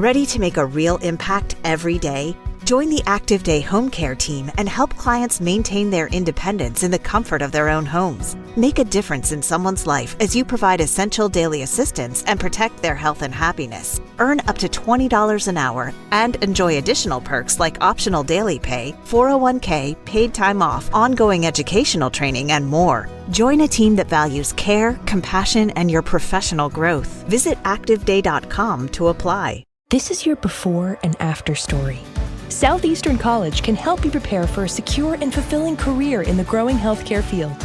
Ready to make a real impact every day? Join the Active Day Home Care team and help clients maintain their independence in the comfort of their own homes. Make a difference in someone's life as you provide essential daily assistance and protect their health and happiness. Earn up to $20 an hour and enjoy additional perks like optional daily pay, 401k, paid time off, ongoing educational training, and more. Join a team that values care, compassion, and your professional growth. Visit activeday.com to apply. This is your before and after story. Southeastern College can help you prepare for a secure and fulfilling career in the growing healthcare field.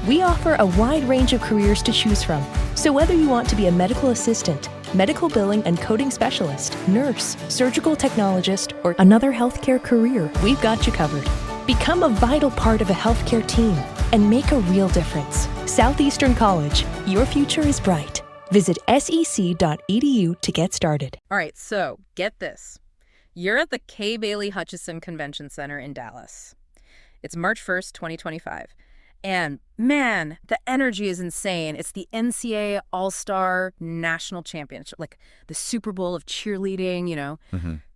We offer a wide range of careers to choose from, so whether you want to be a medical assistant, medical billing and coding specialist, nurse, surgical technologist, or another healthcare career, we've got you covered. Become a vital part of a healthcare team and make a real difference. Southeastern College, your future is bright. Visit sec.edu to get started. All right, so get this. You're at the Kay Bailey Hutchison Convention Center in Dallas. It's March 1st, 2025. And man, the energy is insane. It's the NCA All-Star National Championship, like the Super Bowl of cheerleading, you know.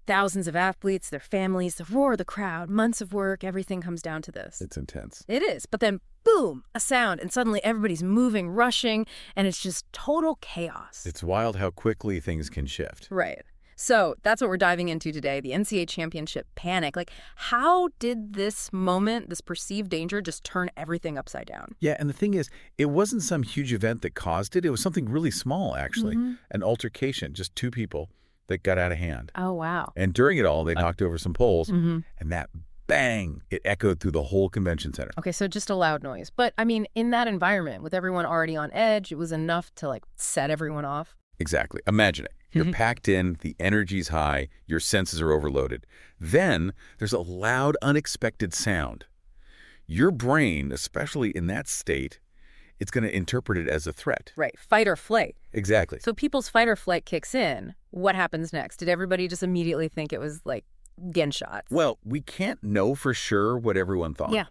Thousands of athletes, their families, the roar of the crowd, months of work, everything comes down to this. It's intense. It is. But then, boom, a sound, and suddenly everybody's moving, rushing, and it's just total chaos. It's wild how quickly things can shift. Right. So that's what we're diving into today, the NCAA championship panic. Like, how did this moment, this perceived danger, just turn everything upside down? Yeah, and the thing is, it wasn't some huge event that caused it. It was something really small, actually. An altercation, just two people that got out of hand. Oh, wow. And during it all, they knocked over some poles, and that bang, it echoed through the whole convention center. Okay, so just a loud noise. But, I mean, in that environment, with everyone already on edge, it was enough to, like, set everyone off? Exactly. Imagine it. You're packed in, the energy's high, your senses are overloaded. Then there's a loud, unexpected sound. Your brain, especially in that state, it's going to interpret it as a threat. Right. Fight or flight. Exactly. So people's fight or flight kicks in. What happens next? Did everybody just immediately think it was, like, gunshots? Well, we can't know for sure what everyone thought. Yeah.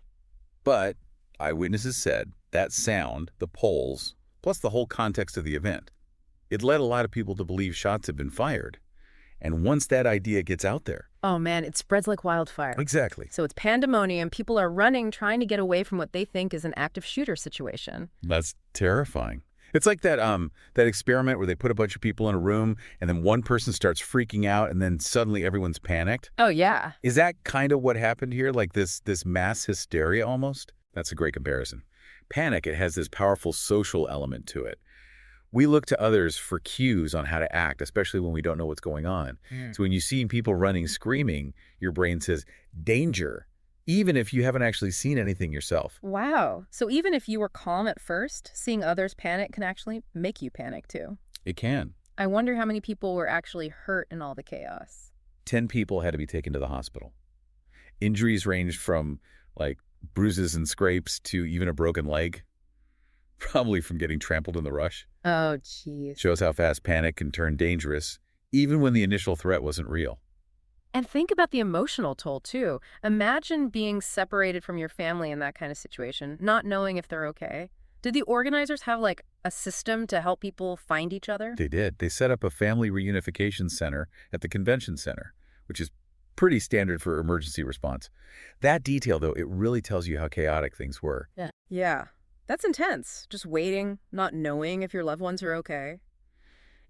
But eyewitnesses said that sound, the poles, plus the whole context of the event, it led a lot of people to believe shots had been fired. And once that idea gets out there... Oh, man, it spreads like wildfire. Exactly. So it's pandemonium. People are running, trying to get away from what they think is an active shooter situation. That's terrifying. It's like that experiment where they put a bunch of people in a room and then one person starts freaking out and then suddenly everyone's panicked. Oh, yeah. Is that kind of what happened here? Like this mass hysteria almost? That's a great comparison. Panic, it has this powerful social element to it. We look to others for cues on how to act, especially when we don't know what's going on. So when you see people running, screaming, your brain says, danger, even if you haven't actually seen anything yourself. Wow. So even if you were calm at first, seeing others panic can actually make you panic too. It can. I wonder how many people were actually hurt in all the chaos. 10 people had to be taken to the hospital. Injuries ranged from, like, bruises and scrapes to even a broken leg. Probably from getting trampled in the rush. Oh, geez. Shows how fast panic can turn dangerous, even when the initial threat wasn't real. And think about the emotional toll, too. Imagine being separated from your family in that kind of situation, not knowing if they're okay. Did the organizers have, like, a system to help people find each other? They did. They set up a family reunification center at the convention center, which is pretty standard for emergency response. That detail, though, it really tells you how chaotic things were. Yeah. That's intense. Just waiting, not knowing if your loved ones are okay.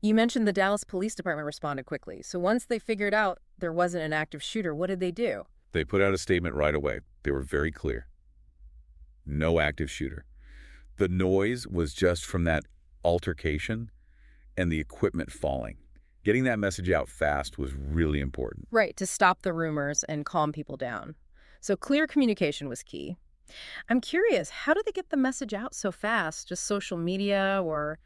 You mentioned the Dallas Police Department responded quickly. So once they figured out there wasn't an active shooter, what did they do? They put out a statement right away. They were very clear. No active shooter. The noise was just from that altercation and the equipment falling. Getting that message out fast was really important. Right, to stop the rumors and calm people down. So clear communication was key. I'm curious, how did they get the message out so fast? Just social media or...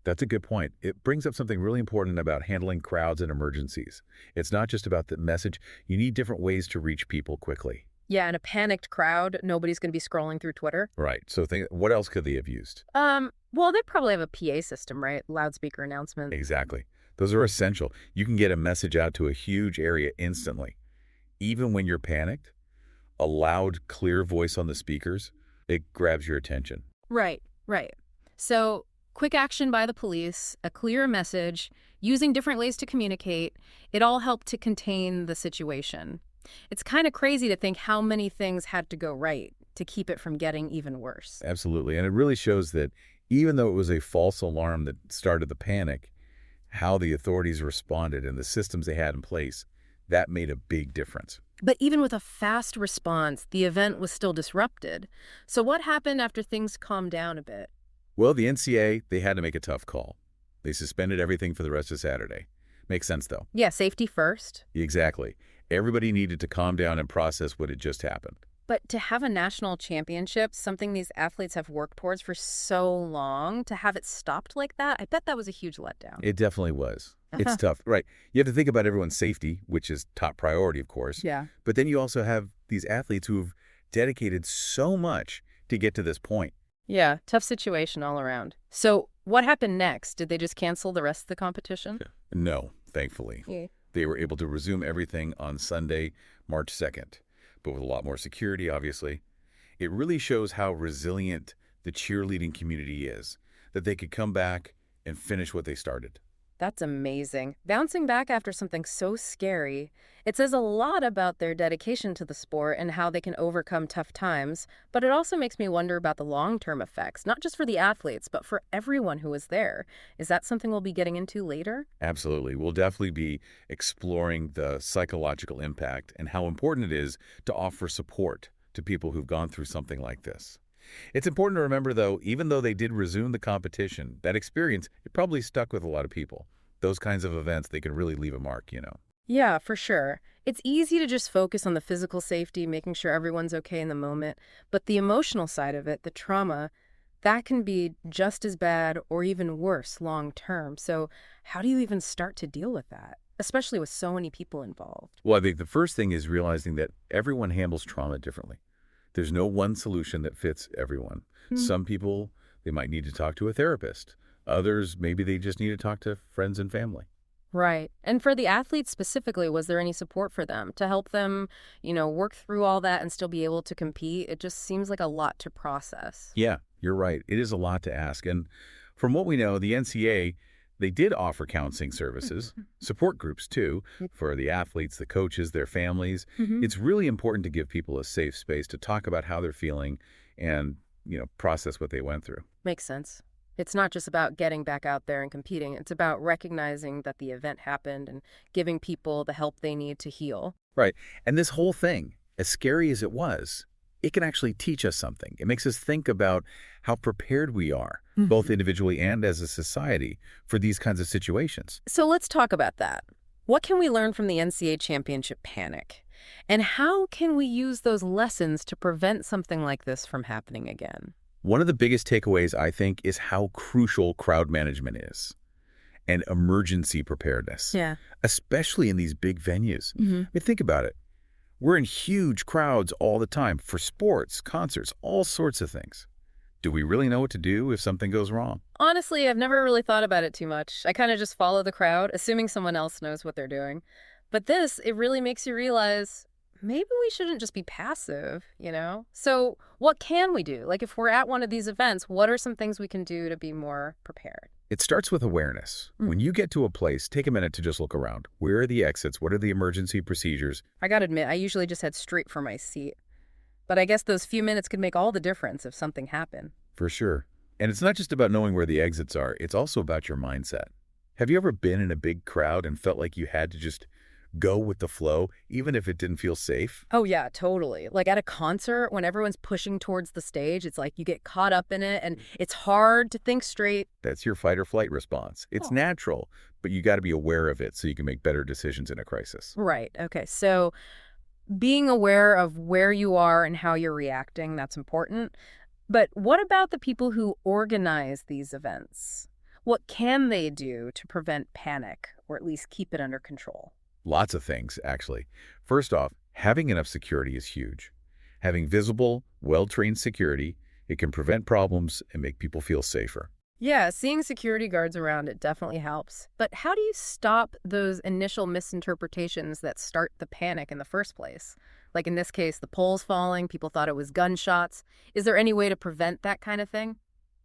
That's a good point. It brings up something really important about handling crowds and emergencies. It's not just about the message. You need different ways to reach people quickly. Yeah, in a panicked crowd, nobody's going to be scrolling through Twitter. Right. So what else could they have used? Well, they probably have a PA system, right? Loudspeaker announcement. Exactly. Those are essential. You can get a message out to a huge area instantly. Even when you're panicked, a loud, clear voice on the speakers, it grabs your attention. Right. So Quick action by the police, a clear message, using different ways to communicate, it all helped to contain the situation. It's kind of crazy to think how many things had to go right to keep it from getting even worse. Absolutely. And it really shows that even though it was a false alarm that started the panic, how the authorities responded and the systems they had in place, that made a big difference. But even with a fast response, the event was still disrupted. So what happened after things calmed down a bit? Well, the NCA, they had to make a tough call. They suspended everything for the rest of Saturday. Makes sense, though. Yeah, safety first. Exactly. Everybody needed to calm down and process what had just happened. But to have a national championship, something these athletes have worked towards for so long, to have it stopped like that, I bet that was a huge letdown. It definitely was. It's tough, right? You have to think about everyone's safety, which is top priority, of course. Yeah. But then you also have these athletes who have dedicated so much to get to this point. Yeah, tough situation all around. So what happened next? Did they just cancel the rest of the competition? No, thankfully. Yeah. They were able to resume everything on Sunday, March 2nd, but with a lot more security, obviously. It really shows how resilient the cheerleading community is, that they could come back and finish what they started. That's amazing. Bouncing back after something so scary, it says a lot about their dedication to the sport and how they can overcome tough times, but it also makes me wonder about the long-term effects, not just for the athletes, but for everyone who was there. Is that something we'll be getting into later? Absolutely. We'll definitely be exploring the psychological impact and how important it is to offer support to people who've gone through something like this. It's important to remember, though, even though they did resume the competition, that experience, it probably stuck with a lot of people. Those kinds of events, they can really leave a mark, you know. Yeah, for sure. It's easy to just focus on the physical safety, making sure everyone's okay in the moment, but the emotional side of it, the trauma, that can be just as bad or even worse long term. So how do you even start to deal with that, especially with so many people involved? Well, I think the first thing is realizing that everyone handles trauma differently. There's no one solution that fits everyone. Some people, they might need to talk to a therapist. Others, maybe they just need to talk to friends and family. Right. And for the athletes specifically, was there any support for them to help them, work through all that and still be able to compete? It just seems like a lot to process. Yeah, you're right. It is a lot to ask. And from what we know, the NCA, they did offer counseling services, support groups too, for the athletes, the coaches, their families. It's really important to give people a safe space to talk about how they're feeling and, process what they went through. Makes sense. It's not just about getting back out there and competing. It's about recognizing that the event happened and giving people the help they need to heal. Right. And this whole thing, as scary as it was, it can actually teach us something. It makes us think about how prepared we are, both individually and as a society, for these kinds of situations. So let's talk about that. What can we learn from the NCAA championship panic? And how can we use those lessons to prevent something like this from happening again? One of the biggest takeaways, I think, is how crucial crowd management is and emergency preparedness, especially in these big venues. I mean, think about it. We're in huge crowds all the time for sports, concerts, all sorts of things. Do we really know what to do if something goes wrong? Honestly, I've never really thought about it too much. I kind of just follow the crowd, assuming someone else knows what they're doing. But it really makes you realize maybe we shouldn't just be passive, So what can we do? Like if we're at one of these events, what are some things we can do to be more prepared? It starts with awareness. When you get to a place, take a minute to just look around. Where are the exits? What are the emergency procedures? I gotta admit, I usually just head straight for my seat. But I guess those few minutes could make all the difference if something happened. For sure. And it's not just about knowing where the exits are. It's also about your mindset. Have you ever been in a big crowd and felt like you had to just go with the flow, even if it didn't feel safe? Oh, yeah, totally. Like at a concert, when everyone's pushing towards the stage, it's like you get caught up in it and it's hard to think straight. That's your fight or flight response. It's natural, but you got to be aware of it so you can make better decisions in a crisis. Right. Okay. So being aware of where you are and how you're reacting, that's important. But what about the people who organize these events? What can they do to prevent panic or at least keep it under control? Lots of things, actually. First off, having enough security is huge. Having visible, well-trained security, it can prevent problems and make people feel safer. Yeah, seeing security guards around, it definitely helps. But how do you stop those initial misinterpretations that start the panic in the first place? Like in this case, the poles falling, people thought it was gunshots. Is there any way to prevent that kind of thing?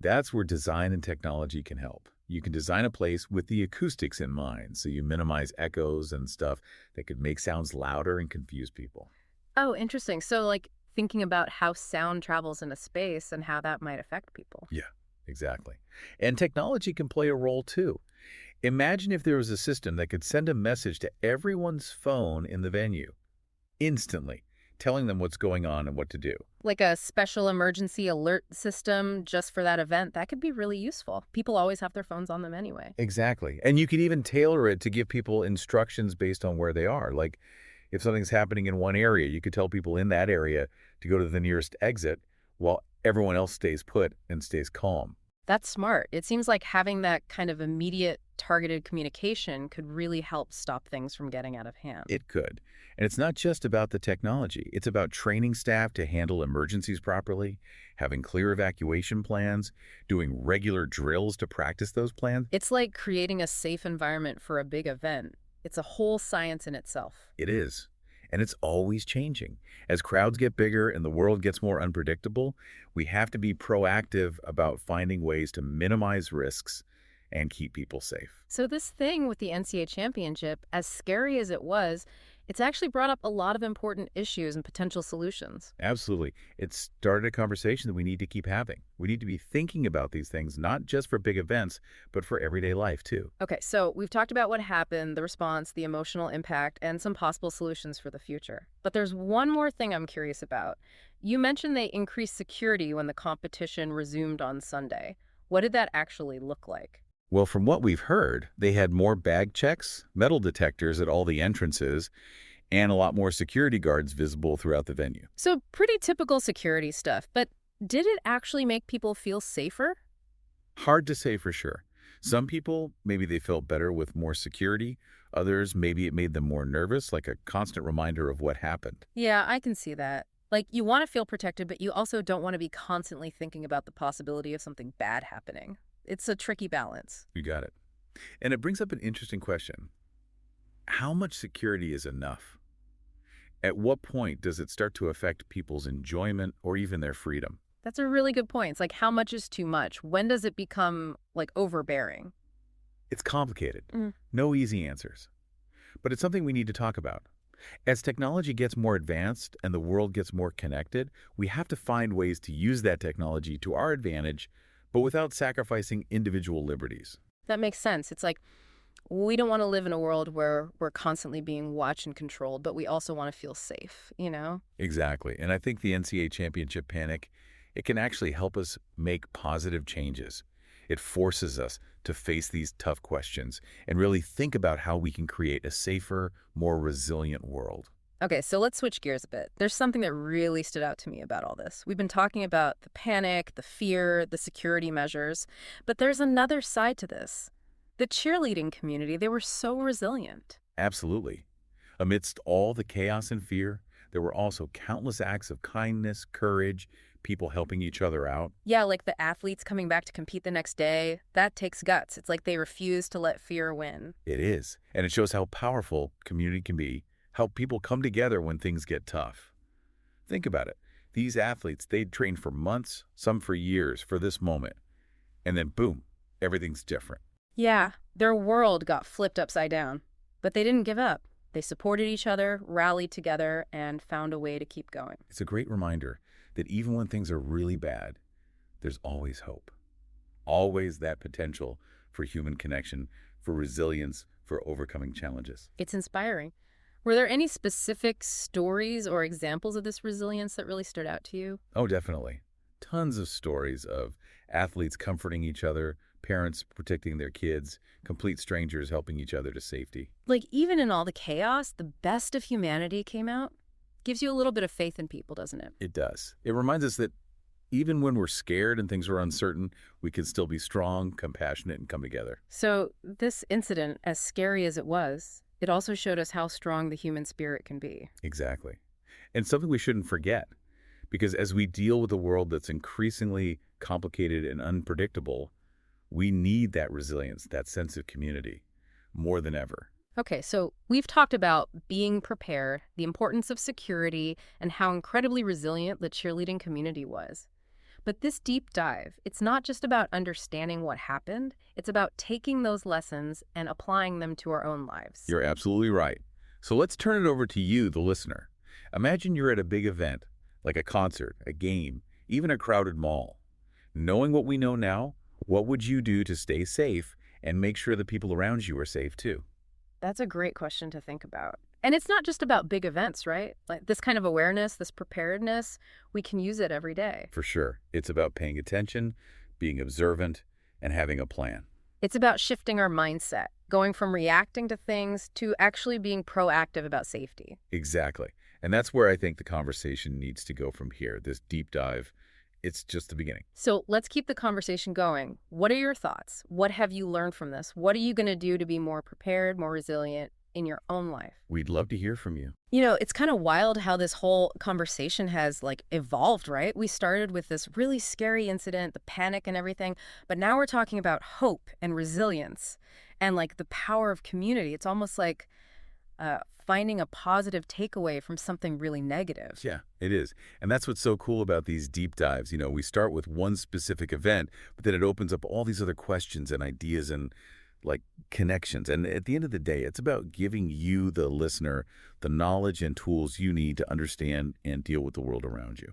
That's where design and technology can help. You can design a place with the acoustics in mind, so you minimize echoes and stuff that could make sounds louder and confuse people. Oh, interesting. So, like, thinking about how sound travels in a space and how that might affect people. Yeah, exactly. And technology can play a role too. Imagine if there was a system that could send a message to everyone's phone in the venue instantly, telling them what's going on and what to do. Like a special emergency alert system just for that event, that could be really useful. People always have their phones on them anyway. Exactly. And you could even tailor it to give people instructions based on where they are. Like if something's happening in one area, you could tell people in that area to go to the nearest exit while everyone else stays put and stays calm. That's smart. It seems like having that kind of immediate targeted communication could really help stop things from getting out of hand. It could. And it's not just about the technology. It's about training staff to handle emergencies properly, having clear evacuation plans, doing regular drills to practice those plans. It's like creating a safe environment for a big event. It's a whole science in itself. It is. And it's always changing. As crowds get bigger and the world gets more unpredictable, we have to be proactive about finding ways to minimize risks and keep people safe. So this thing with the NCA championship, as scary as it was, it's actually brought up a lot of important issues and potential solutions. Absolutely. It started a conversation that we need to keep having. We need to be thinking about these things, not just for big events, but for everyday life, too. Okay, so we've talked about what happened, the response, the emotional impact, and some possible solutions for the future. But there's one more thing I'm curious about. You mentioned they increased security when the competition resumed on Sunday. What did that actually look like? Well, from what we've heard, they had more bag checks, metal detectors at all the entrances, and a lot more security guards visible throughout the venue. So pretty typical security stuff, but did it actually make people feel safer? Hard to say for sure. Some people, maybe they felt better with more security. Others, maybe it made them more nervous, like a constant reminder of what happened. Yeah, I can see that. Like, you want to feel protected, but you also don't want to be constantly thinking about the possibility of something bad happening. It's a tricky balance. You got it. And it brings up an interesting question. How much security is enough? At what point does it start to affect people's enjoyment or even their freedom? That's a really good point. It's like, how much is too much? When does it become, like, overbearing? It's complicated. No easy answers. But it's something we need to talk about. As technology gets more advanced and the world gets more connected, we have to find ways to use that technology to our advantage, but without sacrificing individual liberties. That makes sense. It's like, we don't want to live in a world where we're constantly being watched and controlled, but we also want to feel safe, you know? Exactly. And I think the NCAA championship panic, it can actually help us make positive changes. It forces us to face these tough questions and really think about how we can create a safer, more resilient world. Okay, so let's switch gears a bit. There's something that really stood out to me about all this. We've been talking about the panic, the fear, the security measures, but there's another side to this. The cheerleading community, they were so resilient. Absolutely. Amidst all the chaos and fear, there were also countless acts of kindness, courage, people helping each other out. Yeah, like the athletes coming back to compete the next day. That takes guts. It's like they refuse to let fear win. It is. And it shows how powerful community can be, how people come together when things get tough. Think about it. These athletes, they'd trained for months, some for years, for this moment. And then boom, everything's different. Yeah, their world got flipped upside down. But they didn't give up. They supported each other, rallied together, and found a way to keep going. It's a great reminder that even when things are really bad, there's always hope. Always that potential for human connection, for resilience, for overcoming challenges. It's inspiring. Were there any specific stories or examples of this resilience that really stood out to you? Oh, definitely. Tons of stories of athletes comforting each other, parents protecting their kids, complete strangers helping each other to safety. Like, even in all the chaos, the best of humanity came out? Gives you a little bit of faith in people, doesn't it? It does. It reminds us that even when we're scared and things are uncertain, we can still be strong, compassionate, and come together. So this incident, as scary as it was, it also showed us how strong the human spirit can be. Exactly. And something we shouldn't forget, because as we deal with a world that's increasingly complicated and unpredictable, we need that resilience, that sense of community, more than ever. Okay, so we've talked about being prepared, the importance of security, and how incredibly resilient the cheerleading community was. But this deep dive, it's not just about understanding what happened. It's about taking those lessons and applying them to our own lives. You're absolutely right. So let's turn it over to you, the listener. Imagine you're at a big event, like a concert, a game, even a crowded mall. Knowing what we know now, what would you do to stay safe and make sure the people around you are safe too? That's a great question to think about. And it's not just about big events, right? Like this kind of awareness, this preparedness, we can use it every day. For sure. It's about paying attention, being observant, and having a plan. It's about shifting our mindset, going from reacting to things to actually being proactive about safety. Exactly. And that's where I think the conversation needs to go from here, this deep dive. It's just the beginning. So let's keep the conversation going. What are your thoughts? What have you learned from this? What are you going to do to be more prepared, more resilient in your own life? We'd love to hear from you. You know, it's kind of wild how this whole conversation has evolved, right? We started with this really scary incident, the panic and everything, but now we're talking about hope and resilience and the power of community. It's almost like finding a positive takeaway from something really negative. Yeah, it is. And that's what's so cool about these deep dives. We start with one specific event, but then it opens up all these other questions and ideas and connections. And at the end of the day, it's about giving you, the listener, the knowledge and tools you need to understand and deal with the world around you.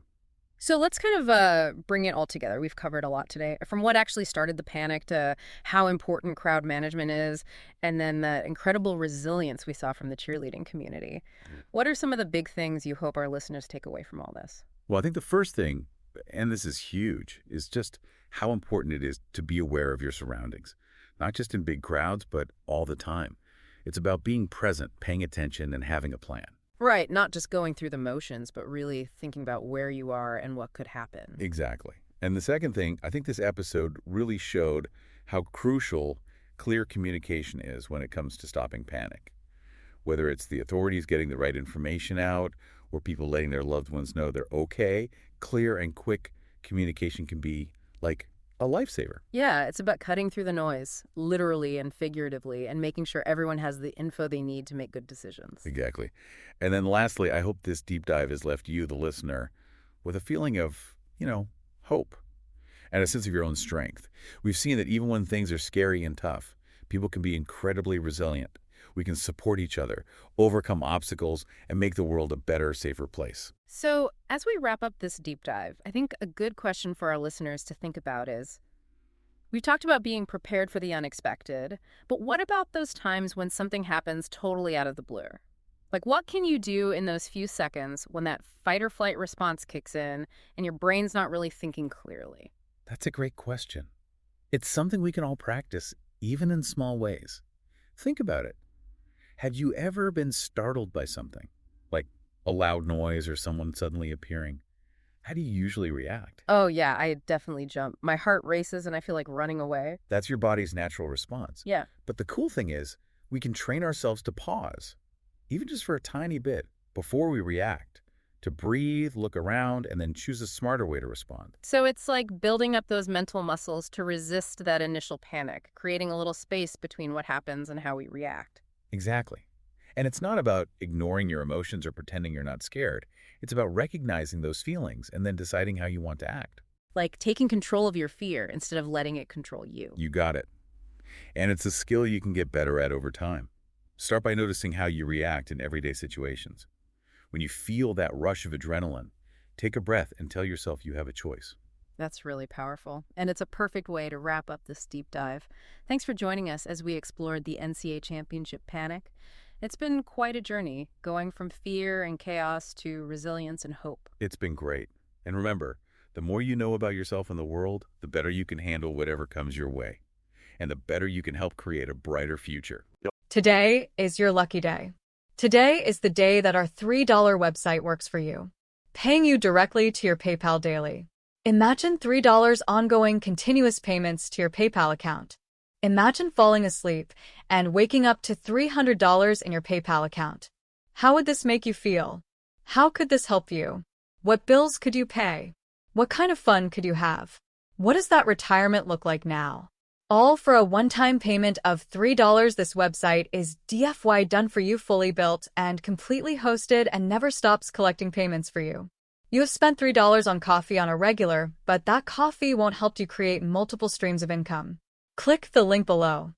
So let's kind of bring it all together. We've covered a lot today, from what actually started the panic to how important crowd management is, and then the incredible resilience we saw from the cheerleading community. What are some of the big things you hope our listeners take away from all this? Well, I think the first thing, and this is huge, is just how important it is to be aware of your surroundings, not just in big crowds, but all the time. It's about being present, paying attention, and having a plan. Right, not just going through the motions, but really thinking about where you are and what could happen. Exactly. And the second thing, I think this episode really showed how crucial clear communication is when it comes to stopping panic. Whether it's the authorities getting the right information out or people letting their loved ones know they're okay, clear and quick communication can be like a lifesaver. Yeah, it's about cutting through the noise, literally and figuratively, and making sure everyone has the info they need to make good decisions. Exactly. And then lastly, I hope this deep dive has left you, the listener, with a feeling of, hope and a sense of your own strength. We've seen that even when things are scary and tough, people can be incredibly resilient. We can support each other, overcome obstacles, and make the world a better, safer place. So, as we wrap up this deep dive, I think a good question for our listeners to think about is, we've talked about being prepared for the unexpected, but what about those times when something happens totally out of the blue? What can you do in those few seconds when that fight or flight response kicks in and your brain's not really thinking clearly? That's a great question. It's something we can all practice, even in small ways. Think about it. Have you ever been startled by something, like a loud noise or someone suddenly appearing? How do you usually react? Oh, yeah, I definitely jump. My heart races and I feel like running away. That's your body's natural response. Yeah. But the cool thing is, we can train ourselves to pause, even just for a tiny bit, before we react, to breathe, look around, and then choose a smarter way to respond. So it's like building up those mental muscles to resist that initial panic, creating a little space between what happens and how we react. Exactly. And it's not about ignoring your emotions or pretending you're not scared. It's about recognizing those feelings and then deciding how you want to act. Like taking control of your fear instead of letting it control you. You got it. And it's a skill you can get better at over time. Start by noticing how you react in everyday situations. When you feel that rush of adrenaline, take a breath and tell yourself you have a choice. That's really powerful. And it's a perfect way to wrap up this deep dive. Thanks for joining us as we explored the NCA Championship panic. It's been quite a journey, going from fear and chaos to resilience and hope. It's been great. And remember, the more you know about yourself and the world, the better you can handle whatever comes your way. And the better you can help create a brighter future. Today is your lucky day. Today is the day that our $3 website works for you, paying you directly to your PayPal daily. Imagine $3 ongoing continuous payments to your PayPal account. Imagine falling asleep and waking up to $300 in your PayPal account. How would this make you feel? How could this help you? What bills could you pay? What kind of fun could you have? What does that retirement look like now? All for a one-time payment of $3. This website is DFY done for you, fully built and completely hosted, and never stops collecting payments for you. You have spent $3 on coffee on a regular, but that coffee won't help you create multiple streams of income. Click the link below.